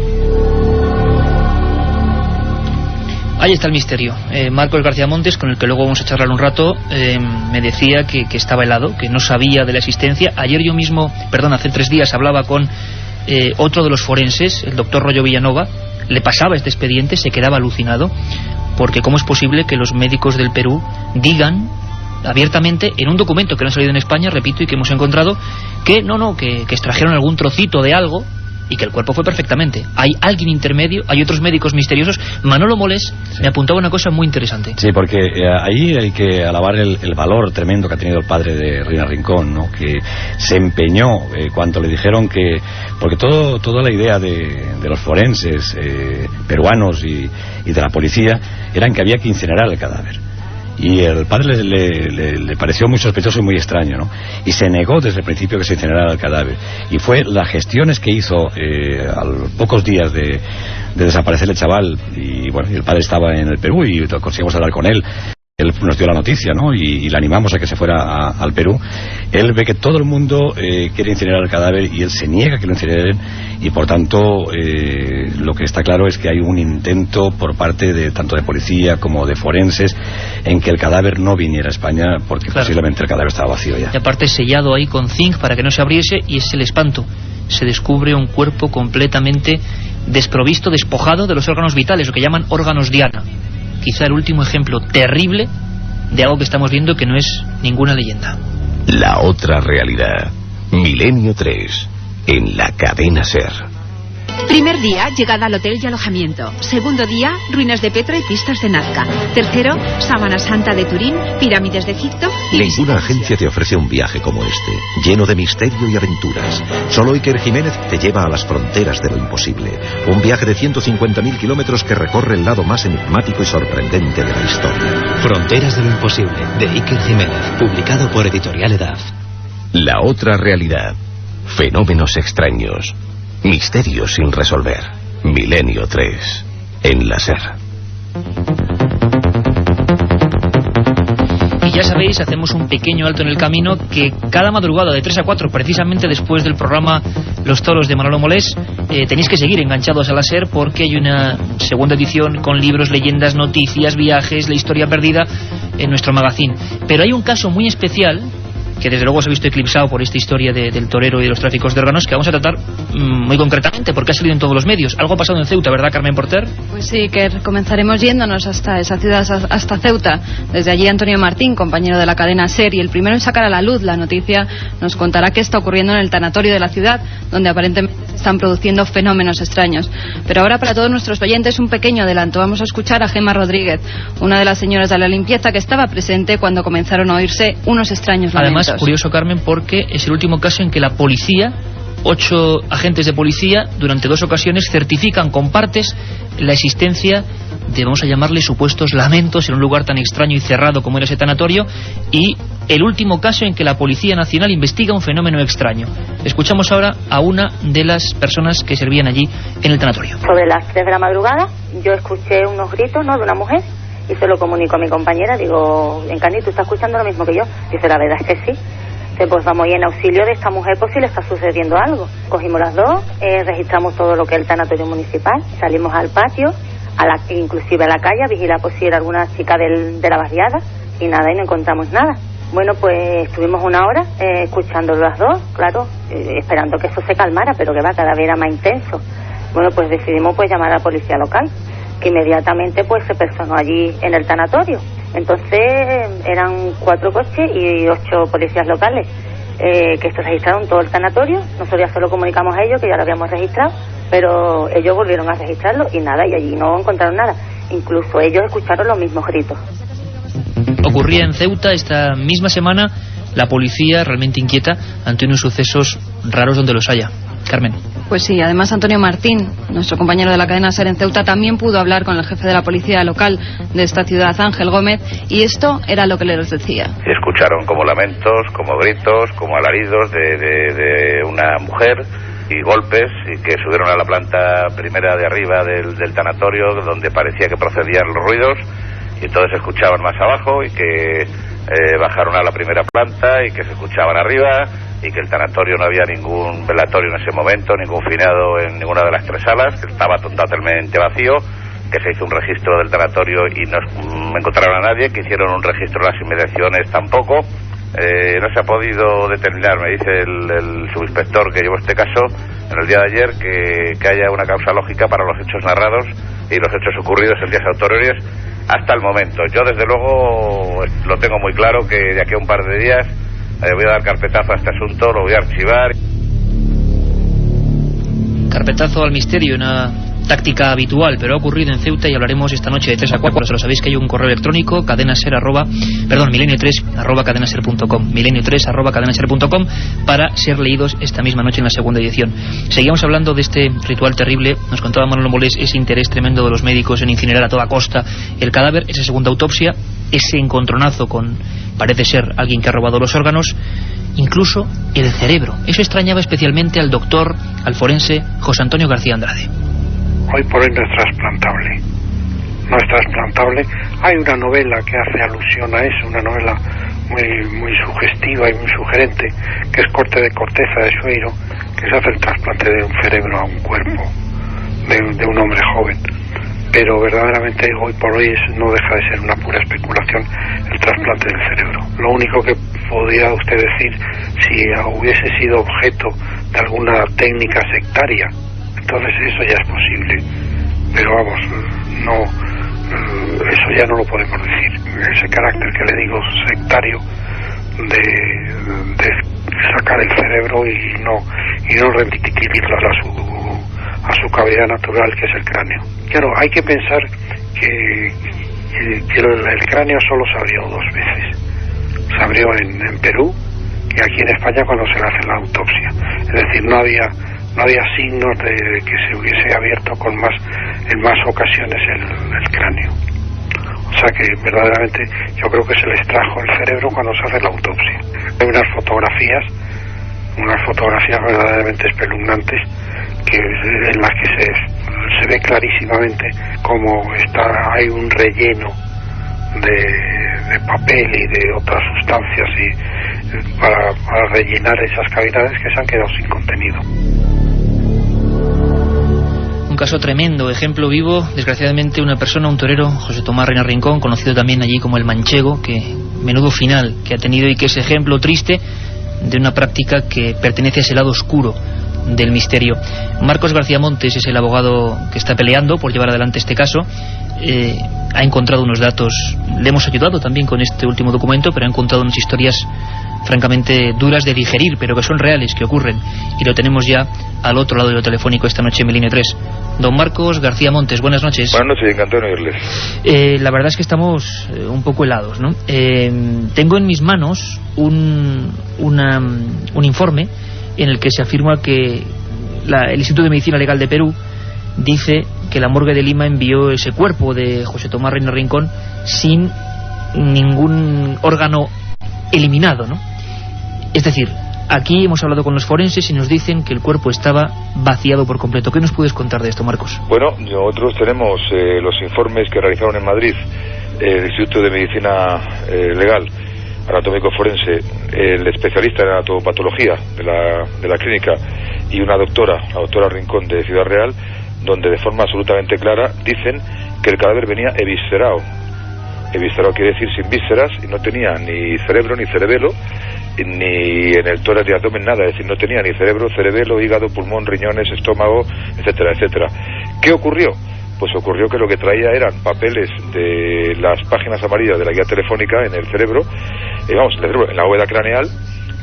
Ahí está el misterio. Marcos García Montes, con el que luego vamos a charlar un rato, me decía que estaba helado, que no sabía de la existencia. Ayer yo mismo, hace 3 días hablaba con otro de los forenses, el doctor Rollo Villanova. Le pasaba este expediente, se quedaba alucinado, porque cómo es posible que los médicos del Perú digan abiertamente en un documento que no ha salido en España, repito, y que hemos encontrado, que que extrajeron algún trocito de algo y que el cuerpo fue perfectamente. Hay alguien intermedio, hay otros médicos misteriosos. Manolo Molés me apuntaba una cosa muy interesante. Sí, porque ahí hay que alabar el valor tremendo que ha tenido el padre de Reina Rincón, ¿no? Que se empeñó cuando le dijeron que... Porque toda la idea de los forenses peruanos y de la policía eran que había que incinerar el cadáver. Y el padre le pareció muy sospechoso y muy extraño, ¿no? Y se negó desde el principio que se incinerara el cadáver. Y fue las gestiones que hizo a los pocos días de desaparecer el chaval, y bueno, y el padre estaba en el Perú y conseguimos hablar con él. Él nos dio la noticia, ¿no? Y le animamos a que se fuera al Perú. Él ve que todo el mundo quiere incinerar el cadáver y él se niega a que lo incineren, y por tanto lo que está claro es que hay un intento por parte de tanto de policía como de forenses en que el cadáver no viniera a España, porque posiblemente el cadáver estaba vacío ya. Y aparte sellado ahí con zinc para que no se abriese, y es el espanto. Se descubre un cuerpo completamente desprovisto, despojado de los órganos vitales, lo que llaman órganos diana. Quizá el último ejemplo terrible de algo que estamos viendo que no es ninguna leyenda. La otra realidad. Milenio 3. En la cadena SER. Primer día, llegada al hotel y alojamiento. Segundo día, ruinas de Petra y pistas de Nazca. Tercero, Sábana Santa de Turín, pirámides de Egipto y... Ninguna agencia te ofrece un viaje como este, lleno de misterio y aventuras. Solo Iker Jiménez te lleva a las fronteras de lo imposible. Un viaje de 150.000 kilómetros que recorre el lado más enigmático y sorprendente de la historia. Fronteras de lo imposible, de Iker Jiménez, publicado por Editorial EDAF. La otra realidad. Fenómenos extraños. Misterios sin resolver. Milenio 3. En la SER. Y ya sabéis, hacemos un pequeño alto en el camino, que cada madrugada de 3 a 4, precisamente después del programa Los Toros de Manolo Molés, tenéis que seguir enganchados a la SER, porque hay una segunda edición con libros, leyendas, noticias, viajes, la historia perdida en nuestro magazine. Pero hay un caso muy especial que desde luego se ha visto eclipsado por esta historia del torero y de los tráficos de órganos, que vamos a tratar muy concretamente, porque ha salido en todos los medios. Algo ha pasado en Ceuta, ¿verdad, Carmen Porter? Pues sí, que comenzaremos yéndonos hasta esa ciudad, hasta Ceuta. Desde allí Antonio Martín, compañero de la cadena SER, y el primero en sacar a la luz la noticia, nos contará qué está ocurriendo en el tanatorio de la ciudad, donde aparentemente se están produciendo fenómenos extraños. Pero ahora, para todos nuestros oyentes, un pequeño adelanto. Vamos a escuchar a Gemma Rodríguez, una de las señoras de la limpieza que estaba presente cuando comenzaron a oírse unos extraños lamentos. Además, curioso, Carmen, porque es el último caso en que la policía, 8 agentes de policía, durante 2 ocasiones certifican con partes la existencia de, vamos a llamarle, supuestos lamentos en un lugar tan extraño y cerrado como era ese tanatorio, y el último caso en que la Policía Nacional investiga un fenómeno extraño. Escuchamos ahora a una de las personas que servían allí en el tanatorio. Sobre las 3 de la madrugada yo escuché unos gritos, ¿no?, de una mujer, y se lo comunico a mi compañera. Digo, Encarni, ¿tú estás escuchando lo mismo que yo? Dice, la verdad es que sí. Pues vamos a ir en auxilio de esta mujer por si le está sucediendo algo. Cogimos las dos, registramos todo lo que es el tanatorio municipal, salimos al patio, inclusive a la calle, a vigilar por si era alguna chica de la barriada, y nada, y no encontramos nada. Bueno, pues estuvimos una hora escuchando las dos, claro, esperando que eso se calmara, pero que va, cada vez era más intenso. Bueno, pues decidimos pues llamar a la policía local, que inmediatamente pues se personó allí en el tanatorio. Entonces eran 4 coches y 8 policías locales que registraron todo el tanatorio. Nosotros ya se lo comunicamos a ellos, que ya lo habíamos registrado, pero ellos volvieron a registrarlo y nada, y allí no encontraron nada. Incluso ellos escucharon los mismos gritos. Ocurría en Ceuta esta misma semana. La policía realmente inquieta ante unos sucesos raros donde los haya. Carmen. Pues sí, además Antonio Martín, nuestro compañero de la cadena SER en Ceuta, también pudo hablar con el jefe de la policía local de esta ciudad, Ángel Gómez, y esto era lo que les decía. Escucharon como lamentos, como gritos, como alaridos de una mujer y golpes, y que subieron a la planta primera de arriba del tanatorio, donde parecía que procedían los ruidos, y entonces escuchaban más abajo, y que bajaron a la primera planta y que se escuchaban arriba, y que el tanatorio no había ningún velatorio en ese momento, ningún finado en ninguna de las 3 salas, que estaba totalmente vacío, que se hizo un registro del tanatorio y no encontraron a nadie, que hicieron un registro en las inmediaciones tampoco. No se ha podido determinar, me dice el subinspector que llevó este caso en el día de ayer, que haya una causa lógica para los hechos narrados y los hechos ocurridos en días anteriores, hasta el momento. Yo desde luego lo tengo muy claro que de aquí a un par de días voy a dar carpetazo a este asunto, lo voy a archivar. Carpetazo al misterio, una táctica habitual, pero ha ocurrido en Ceuta y hablaremos esta noche de 3 a 4. Se lo sabéis que hay un correo electrónico, milenio3@cadenaser.com, milenio3@cadenaser.com, para ser leídos esta misma noche en la segunda edición. Seguíamos hablando de este ritual terrible. Nos contaba Manolo Molés ese interés tremendo de los médicos en incinerar a toda costa el cadáver, esa segunda autopsia, ese encontronazo con, parece ser, alguien que ha robado los órganos, incluso el cerebro. Eso extrañaba especialmente al doctor, al forense José Antonio García Andrade. Hoy por hoy no es trasplantable. No es trasplantable. Hay una novela que hace alusión a eso, una novela muy sugestiva y muy sugerente, que es Corte de Corteza de Sueiro, que se hace el trasplante de un cerebro a un cuerpo de un hombre joven. Pero verdaderamente hoy por hoy no deja de ser una pura especulación el trasplante del cerebro. Lo único que podría usted decir, si hubiese sido objeto de alguna técnica sectaria, entonces eso ya es posible, pero vamos, no, eso ya no lo podemos decir. Ese carácter que le digo sectario de sacar el cerebro y no remitirlo a su cavidad natural, que es el cráneo. Claro, hay que pensar que el cráneo solo se abrió 2 veces. Se abrió en Perú y aquí en España cuando se le hace la autopsia. Es decir, no había signos de que se hubiese abierto en más ocasiones el cráneo. O sea que verdaderamente yo creo que se le extrajo el cerebro cuando se hace la autopsia. Hay unas fotografías verdaderamente espeluznantes en las que se ve clarísimamente cómo hay un relleno de papel y de otras sustancias para rellenar esas cavidades que se han quedado sin contenido. Un caso tremendo, ejemplo vivo, desgraciadamente, una persona, un torero, José Tomás Reina Rincón, conocido también allí como el Manchego, que menudo final que ha tenido y que es ejemplo triste de una práctica que pertenece a ese lado oscuro del misterio. Marcos García Montes es el abogado que está peleando por llevar adelante este caso. Ha encontrado unos datos, le hemos ayudado también con este último documento, pero ha encontrado unas historias francamente duras de digerir, pero que son reales, que ocurren, y lo tenemos ya al otro lado de lo telefónico esta noche en Milenio 3. Don Marcos García Montes, buenas noches. Buenas noches, encantado de oírles. La verdad es que estamos un poco helados, ¿no? Tengo en mis manos un informe en el que se afirma que el Instituto de Medicina Legal de Perú dice que la morgue de Lima envió ese cuerpo de José Tomás Reina Rincón sin ningún órgano eliminado, ¿no? Es decir, aquí hemos hablado con los forenses y nos dicen que el cuerpo estaba vaciado por completo. ¿Qué nos puedes contar de esto, Marcos? Bueno, nosotros tenemos los informes que realizaron en Madrid el Instituto de Medicina Legal Anatómico Forense, el especialista en anatopatología de la clínica y una doctora, la doctora Rincón de Ciudad Real, donde de forma absolutamente clara dicen que el cadáver venía eviscerado. Eviscerado quiere decir sin vísceras, y no tenía ni cerebro ni cerebelo, ni en el tórax ni abdomen nada, es decir, no tenía ni cerebro, cerebelo, hígado, pulmón, riñones, estómago, etcétera, etcétera. ¿Qué ocurrió? Pues ocurrió que lo que traía eran papeles de las páginas amarillas de la guía telefónica en el cerebro, en la bóveda craneal,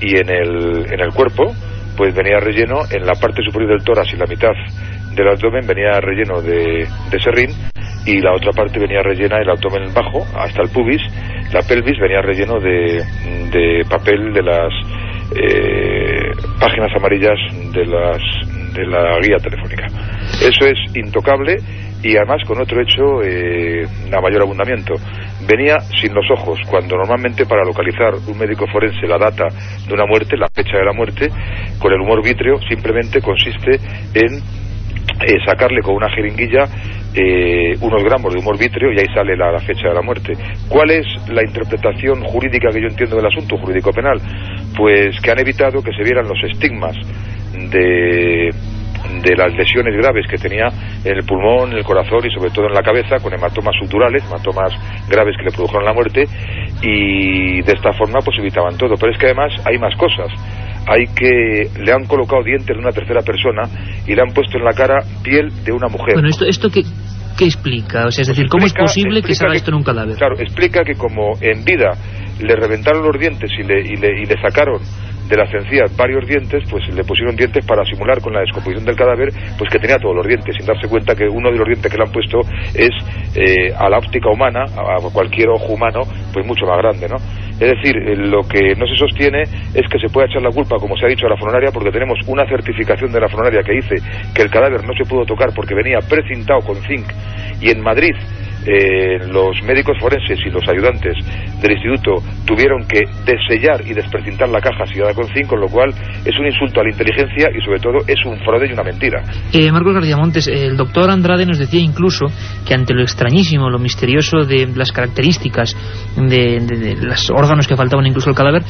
y en el cuerpo pues venía relleno en la parte superior del tórax y la mitad del abdomen venía relleno de serrín, y la otra parte venía rellena, el abdomen bajo hasta el pubis, la pelvis venía relleno de papel de las páginas amarillas de la guía telefónica. Eso es intocable, y además con otro hecho a mayor abundamiento. Venía sin los ojos, cuando normalmente para localizar un médico forense la data de una muerte, la fecha de la muerte, con el humor vítreo simplemente consiste en sacarle con una jeringuilla unos gramos de humor vítreo, y ahí sale la fecha de la muerte. ¿Cuál es la interpretación jurídica que yo entiendo del asunto, jurídico penal? Pues que han evitado que se vieran los estigmas de las lesiones graves que tenía en el pulmón, en el corazón y sobre todo en la cabeza, con hematomas subdurales, hematomas graves que le produjeron la muerte, y de esta forma pues evitaban todo. Pero es que además hay más cosas. Le han colocado dientes de una tercera persona y le han puesto en la cara piel de una mujer. Bueno, esto ¿qué explica? O sea, es decir, ¿cómo es posible que se haga esto en un cadáver? Claro, explica que como en vida le reventaron los dientes y le sacaron de las encías varios dientes, pues le pusieron dientes para simular con la descomposición del cadáver, pues que tenía todos los dientes, sin darse cuenta que uno de los dientes que le han puesto es a la óptica humana, a cualquier ojo humano, pues mucho más grande, ¿no? Es decir, lo que no se sostiene es que se pueda echar la culpa, como se ha dicho, a la funeraria, porque tenemos una certificación de la funeraria que dice que el cadáver no se pudo tocar porque venía precintado con zinc, y en Madrid los médicos forenses y los ayudantes del instituto tuvieron que desellar y desprecintar la caja sellada con zinc, con lo cual es un insulto a la inteligencia y sobre todo es un fraude y una mentira. Marcos García Montes, el doctor Andrade nos decía incluso que ante lo extrañísimo, lo misterioso de las características de los órganos que faltaban incluso al cadáver,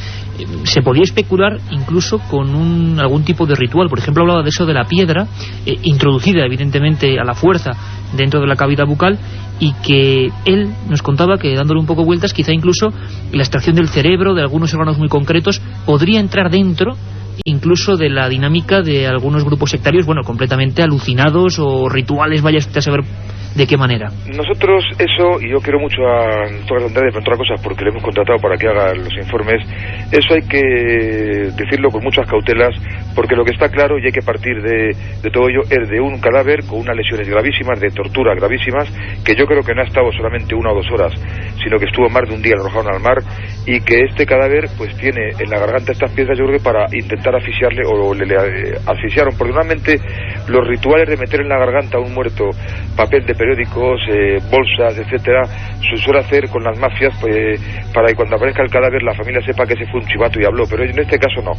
se podía especular incluso con algún tipo de ritual. Por ejemplo, hablaba de eso de la piedra introducida evidentemente a la fuerza dentro de la cavidad bucal, y que él nos contaba que, dándole un poco vueltas, quizá incluso la extracción del cerebro, de algunos órganos muy concretos, podría entrar dentro incluso de la dinámica de algunos grupos sectarios, bueno, completamente alucinados, o rituales, vaya usted a saber de qué manera. Nosotros eso, y yo quiero mucho a Tomás Andrade, entre otras cosas porque le hemos contratado para que haga los informes, eso hay que decirlo con muchas cautelas, porque lo que está claro, y hay que partir de todo ello, es de un cadáver con unas lesiones gravísimas, de tortura gravísimas, que yo creo que no ha estado solamente 1 o 2 horas, sino que estuvo más de un día, lo arrojaron al mar, y que este cadáver pues tiene en la garganta estas piedras, yo creo que para intentar asfixiarle, o le asfixiaron, porque normalmente los rituales de meter en la garganta a un muerto papel de periódicos, bolsas, etcétera, se suele hacer con las mafias, pues, para que cuando aparezca el cadáver la familia sepa que ese fue un chivato y habló, pero en este caso no.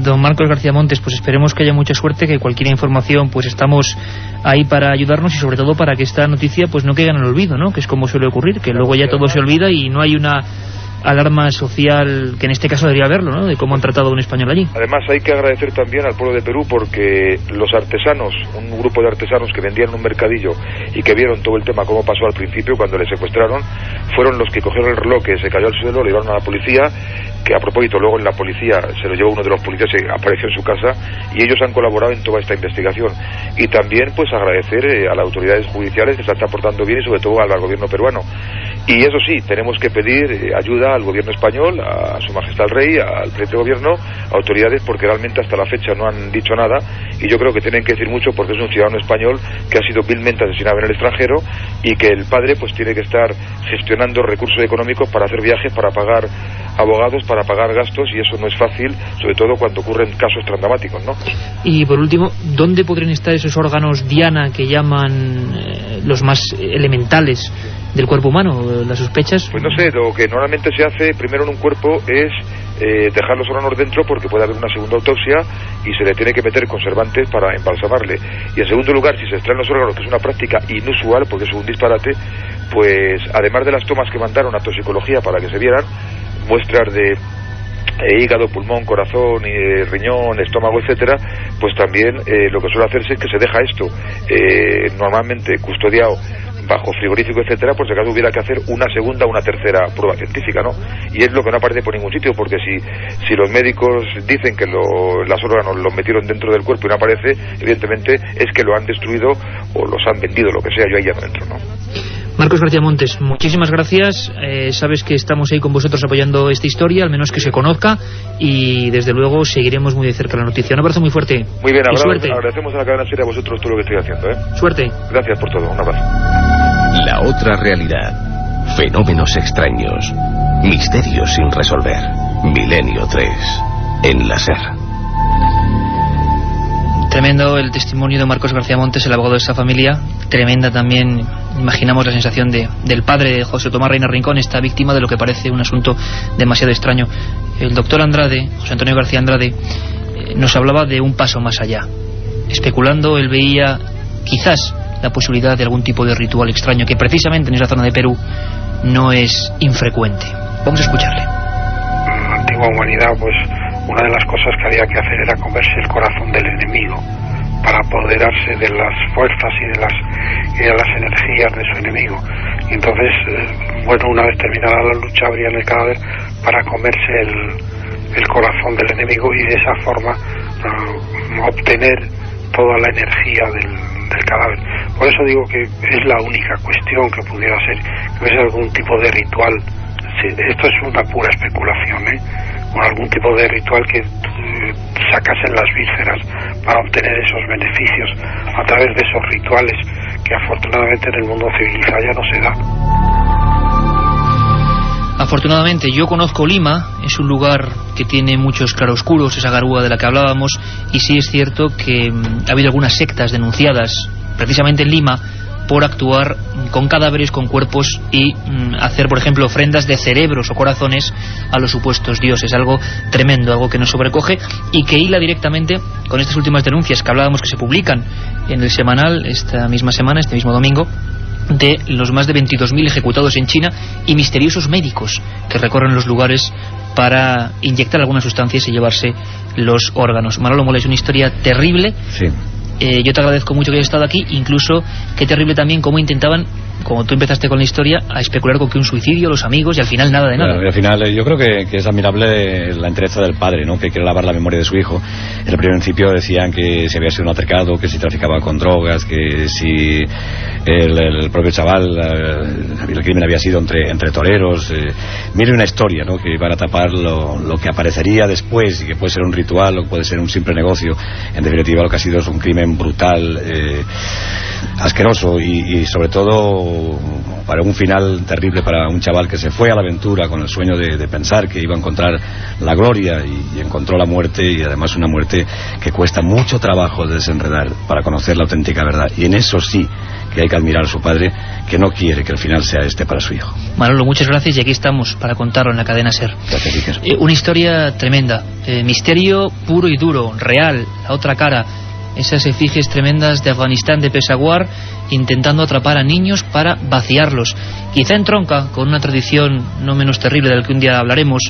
Don Marcos García Montes, pues esperemos que haya mucha suerte, que cualquier información, pues estamos ahí para ayudarnos, y sobre todo para que esta noticia pues no caiga en el olvido, ¿no? Que es como suele ocurrir, que luego ya todo se olvida y no hay una alarma social, que en este caso debería haberlo, ¿no?, de cómo han tratado a un español allí. Además hay que agradecer también al pueblo de Perú, porque los artesanos, un grupo de artesanos que vendían en un mercadillo y que vieron todo el tema como pasó al principio cuando le secuestraron, fueron los que cogieron el reloj que se cayó al suelo, lo llevaron a la policía, que a propósito luego en la policía se lo llevó uno de los policías y apareció en su casa, y ellos han colaborado en toda esta investigación. Y también pues agradecer a las autoridades judiciales que se están portando bien, y sobre todo al gobierno peruano. Y eso sí, tenemos que pedir ayuda al gobierno español, a su majestad el rey, al presidente de gobierno, a autoridades, porque realmente hasta la fecha no han dicho nada, y yo creo que tienen que decir mucho, porque es un ciudadano español que ha sido vilmente asesinado en el extranjero, y que el padre pues tiene que estar gestionando recursos económicos para hacer viajes, para pagar abogados, para pagar gastos, y eso no es fácil, sobre todo cuando ocurren casos tan dramáticos, ¿no? Y por último, ¿dónde podrían estar esos órganos diana que llaman los más elementales del cuerpo humano? ¿Las sospechas? Pues no sé, lo que normalmente se hace primero en un cuerpo es dejar los órganos dentro, porque puede haber una segunda autopsia y se le tiene que meter conservantes para embalsamarle. Y en segundo lugar, si se extraen los órganos, que es una práctica inusual porque es un disparate, pues además de las tomas que mandaron a toxicología para que se vieran, muestras de hígado, pulmón, corazón, riñón, estómago, etcétera, pues también lo que suele hacerse es que se deja esto normalmente custodiado bajo frigorífico, etcétera, por si acaso hubiera que hacer una segunda o una tercera prueba científica, ¿no? Y es lo que no aparece por ningún sitio, porque si los médicos dicen que los órganos los metieron dentro del cuerpo y no aparece, evidentemente es que lo han destruido o los han vendido, lo que sea, yo ahí ya no entro, ¿no? Marcos García Montes, muchísimas gracias. Sabes que estamos ahí con vosotros apoyando esta historia, al menos que se conozca, y desde luego seguiremos muy de cerca la noticia. Un abrazo muy fuerte. Muy bien, suerte. Agradecemos a la cadena serie a vosotros todo lo que estoy haciendo, ¿eh? Suerte. Gracias por todo, un abrazo. La otra realidad. Fenómenos extraños. Misterios sin resolver. Milenio 3. En la SER. Tremendo el testimonio de Marcos García Montes, el abogado de esta familia. Tremenda también, imaginamos, la sensación del padre de José Tomás Reina Rincón, esta víctima de lo que parece un asunto demasiado extraño. El doctor Andrade, José Antonio García Andrade, nos hablaba de un paso más allá. Especulando, él veía quizás la posibilidad de algún tipo de ritual extraño que precisamente en esa zona de Perú no es infrecuente. Vamos a escucharle. En la antigua humanidad, pues una de las cosas que había que hacer era comerse el corazón del enemigo para apoderarse de las fuerzas y de las energías de su enemigo. Y entonces, bueno, una vez terminada la lucha, abrían el cadáver para comerse el corazón del enemigo y de esa forma obtener toda la energía del ante el cadáver. Por eso digo que es la única cuestión que pudiera ser, que es algún tipo de ritual. Sí, esto es una pura especulación, con algún tipo de ritual que sacasen las vísceras para obtener esos beneficios a través de esos rituales que afortunadamente en el mundo civilizado ya no se da. Afortunadamente yo conozco Lima, es un lugar que tiene muchos claroscuros, esa garúa de la que hablábamos, y sí es cierto que ha habido algunas sectas denunciadas precisamente en Lima por actuar con cadáveres, con cuerpos y hacer, por ejemplo, ofrendas de cerebros o corazones a los supuestos dioses. Algo tremendo, algo que nos sobrecoge y que hila directamente con estas últimas denuncias que hablábamos, que se publican en el semanal esta misma semana, este mismo domingo, de los más de 22.000 ejecutados en China y misteriosos médicos que recorren los lugares para inyectar algunas sustancias y llevarse los órganos. Manolo Mola, es una historia terrible. Sí. Yo te agradezco mucho que hayas estado aquí, incluso qué terrible también cómo intentaban, como tú empezaste con la historia, a especular con que un suicidio, los amigos, y al final nada de nada. Claro, y al final yo creo que es admirable la entereza del padre, ¿no? Que quiere lavar la memoria de su hijo. En el principio decían que si había sido un altercado, que si traficaba con drogas, que si el propio chaval, el crimen había sido entre toreros. Mire una historia, ¿no? Que iban a tapar lo que aparecería después y que puede ser un ritual o puede ser un simple negocio. En definitiva, lo que ha sido es un crimen brutal, asqueroso y sobre todo para un final terrible para un chaval que se fue a la aventura con el sueño de pensar que iba a encontrar la gloria y encontró la muerte, y además una muerte que cuesta mucho trabajo de desenredar para conocer la auténtica verdad. Y en eso sí que hay que admirar a su padre, que no quiere que el final sea este para su hijo. Manolo, muchas gracias, y aquí estamos para contarlo en la cadena SER. Gracias, Iker. Una historia tremenda, misterio puro y duro, real, la otra cara. Esas efigies tremendas de Afganistán, de Peshawar, intentando atrapar a niños para vaciarlos. Quizá entronca con una tradición no menos terrible de la que un día hablaremos,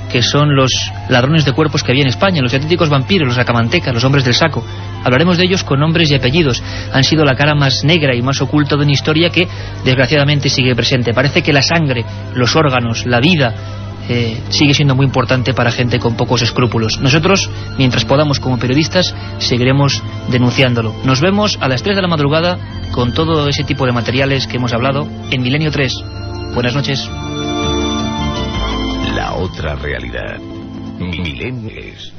que son los ladrones de cuerpos que había en España, los auténticos vampiros, los sacamantecas, los hombres del saco. Hablaremos de ellos con nombres y apellidos. Han sido la cara más negra y más oculta de una historia que desgraciadamente sigue presente. Parece que la sangre, los órganos, la vida sigue siendo muy importante para gente con pocos escrúpulos. Nosotros, mientras podamos como periodistas, seguiremos denunciándolo. Nos vemos a las 3 de la madrugada con todo ese tipo de materiales que hemos hablado en Milenio 3. Buenas noches. La otra realidad. Milenio 3.